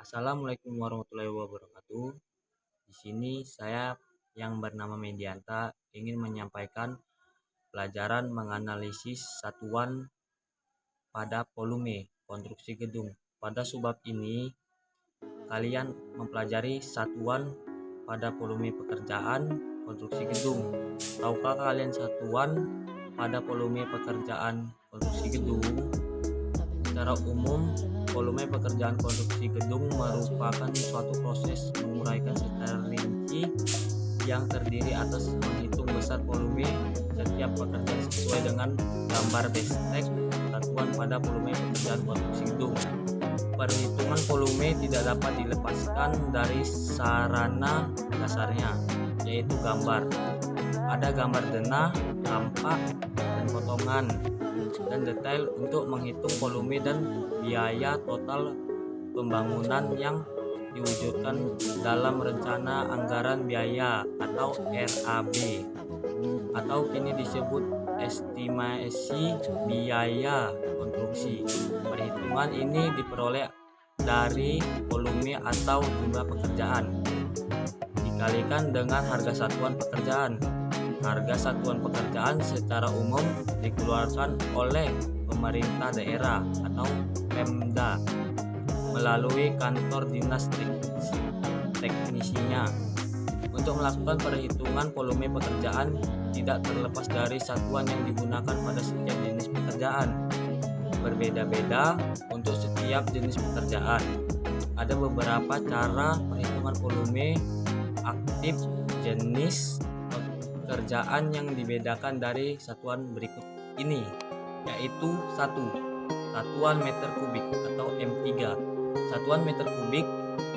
Assalamualaikum warahmatullahi wabarakatuh. Di sini saya yang bernama Medianta ingin menyampaikan pelajaran menganalisis satuan pada volume konstruksi gedung. Pada subbab ini kalian mempelajari satuan pada volume pekerjaan konstruksi gedung. Tahukah kalian satuan pada volume pekerjaan konstruksi gedung? Secara umum, volume pekerjaan konstruksi gedung merupakan suatu proses menguraikan secara rinci yang terdiri atas menghitung besar volume setiap pekerjaan sesuai dengan gambar bestek satuan pada volume pekerjaan konstruksi gedung. Perhitungan volume tidak dapat dilepaskan dari sarana dasarnya, yaitu gambar. Ada gambar denah, tampak, dan potongan, dan detail untuk menghitung volume dan biaya total pembangunan yang diwujudkan dalam rencana anggaran biaya atau RAB, atau kini disebut estimasi biaya konstruksi. Perhitungan ini diperoleh dari volume atau jumlah pekerjaan dikalikan dengan harga satuan pekerjaan. Harga satuan pekerjaan secara umum dikeluarkan oleh pemerintah daerah atau Pemda melalui kantor dinas teknisinya. Untuk melakukan perhitungan volume pekerjaan tidak terlepas dari satuan yang digunakan pada setiap jenis pekerjaan. Berbeda-beda untuk setiap jenis pekerjaan. Ada beberapa cara perhitungan volume aktif jenis pekerjaan yang dibedakan dari satuan berikut ini, yaitu 1. Satuan meter kubik atau M3. Satuan meter kubik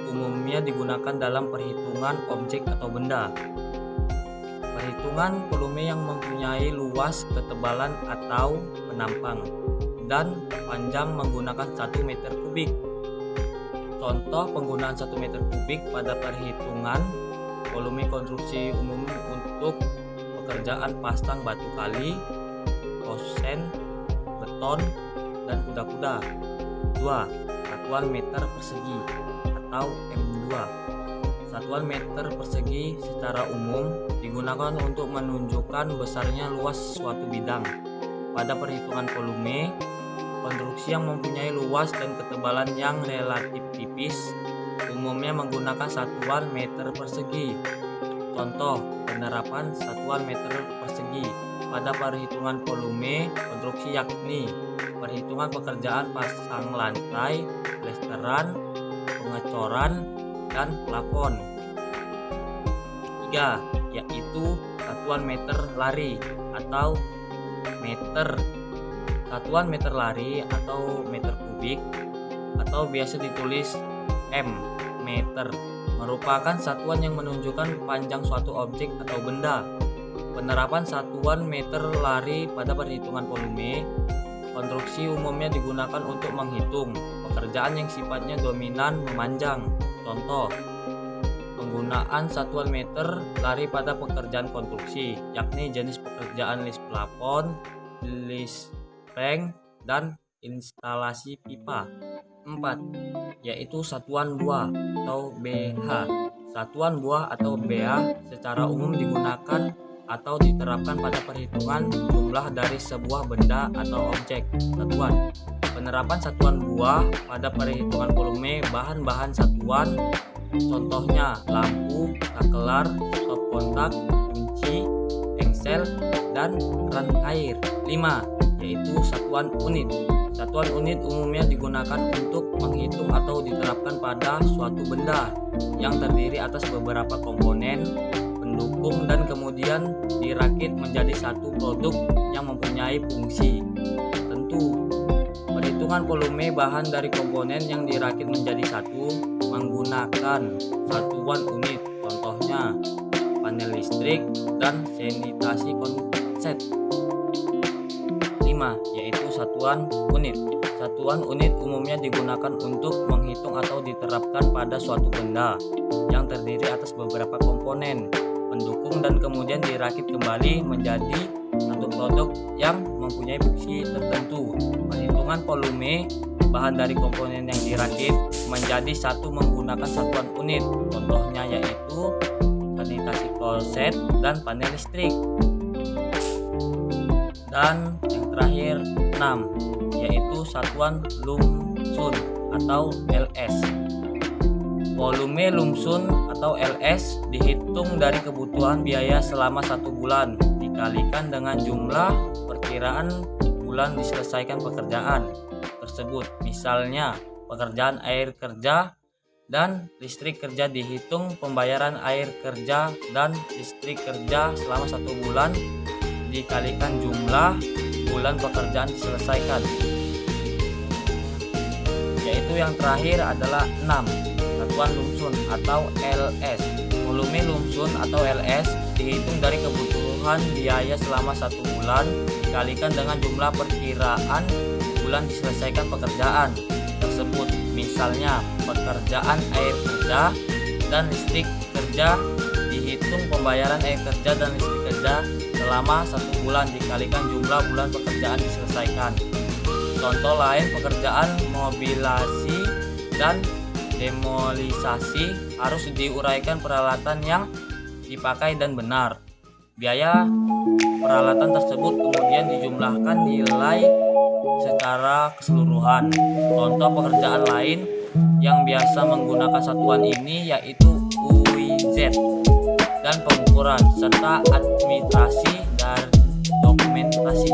umumnya digunakan dalam perhitungan objek atau benda. Perhitungan volume yang mempunyai luas, ketebalan atau penampang dan panjang menggunakan 1 meter kubik. Contoh penggunaan 1 meter kubik pada perhitungan volume konstruksi umum untuk pekerjaan pasang batu kali, kosen, beton, dan kuda-kuda. 2. Satuan meter persegi atau M2. Satuan meter persegi secara umum digunakan untuk menunjukkan besarnya luas suatu bidang. Pada perhitungan volume, konstruksi yang mempunyai luas dan ketebalan yang relatif tipis umumnya menggunakan satuan meter persegi. Contoh penerapan satuan meter persegi pada perhitungan volume konstruksi yakni perhitungan pekerjaan pasang lantai, plesteran, pengecoran, dan plafon. 3. Yaitu satuan meter lari atau meter. Satuan meter lari atau meter kubik atau biasa ditulis M, meter, merupakan satuan yang menunjukkan panjang suatu objek atau benda. Penerapan satuan meter lari pada perhitungan volume konstruksi umumnya digunakan untuk menghitung pekerjaan yang sifatnya dominan memanjang. Contoh penggunaan satuan meter lari pada pekerjaan konstruksi yakni jenis pekerjaan lis plafon, lis prank, dan instalasi pipa. 4. Yaitu satuan buah atau BH. Satuan buah atau BH secara umum digunakan atau diterapkan pada perhitungan jumlah dari sebuah benda atau objek satuan. Penerapan satuan buah pada perhitungan volume bahan-bahan satuan, contohnya lampu, sakelar, stop kontak, kunci, engsel, dan keran air. 5. Yaitu satuan unit. Satuan unit umumnya digunakan untuk menghitung atau diterapkan pada suatu benda yang terdiri atas beberapa komponen pendukung dan kemudian dirakit menjadi satu produk yang mempunyai fungsi tertentu. Perhitungan volume bahan dari komponen yang dirakit menjadi satu menggunakan satuan unit, contohnya panel listrik dan sanitasi konset. 5. Yaitu satuan unit. Satuan unit umumnya digunakan untuk menghitung atau diterapkan pada suatu benda yang terdiri atas beberapa komponen pendukung dan kemudian dirakit kembali menjadi satu produk yang mempunyai fungsi tertentu. Perhitungan volume bahan dari komponen yang dirakit menjadi satu menggunakan satuan unit. Contohnya yaitu sanitasi kloset dan panel listrik. Dan yang terakhir 6, yaitu satuan lumsun atau LS. Volume lumsun atau LS dihitung dari kebutuhan biaya selama 1 bulan dikalikan dengan jumlah perkiraan bulan diselesaikan pekerjaan tersebut. Misalnya pekerjaan air kerja dan listrik kerja dihitung pembayaran air kerja dan listrik kerja selama 1 bulan dikalikan jumlah bulan pekerjaan diselesaikan. Yaitu yang terakhir adalah 6, satuan lumsun atau LS. Volume lumsun atau LS dihitung dari kebutuhan biaya selama 1 bulan dikalikan dengan jumlah perkiraan bulan diselesaikan pekerjaan tersebut. Misalnya pekerjaan air kerja dan listrik kerja dihitung pembayaran air kerja dan listrik kerja selama 1 bulan dikalikan jumlah bulan pekerjaan diselesaikan. Contoh lain, pekerjaan mobilisasi dan demolisasi harus diuraikan peralatan yang dipakai dan benar. Biaya peralatan tersebut kemudian dijumlahkan nilai secara keseluruhan. Contoh pekerjaan lain yang biasa menggunakan satuan ini yaitu UIZ dan pengukuran serta administrasi dan dokumentasi.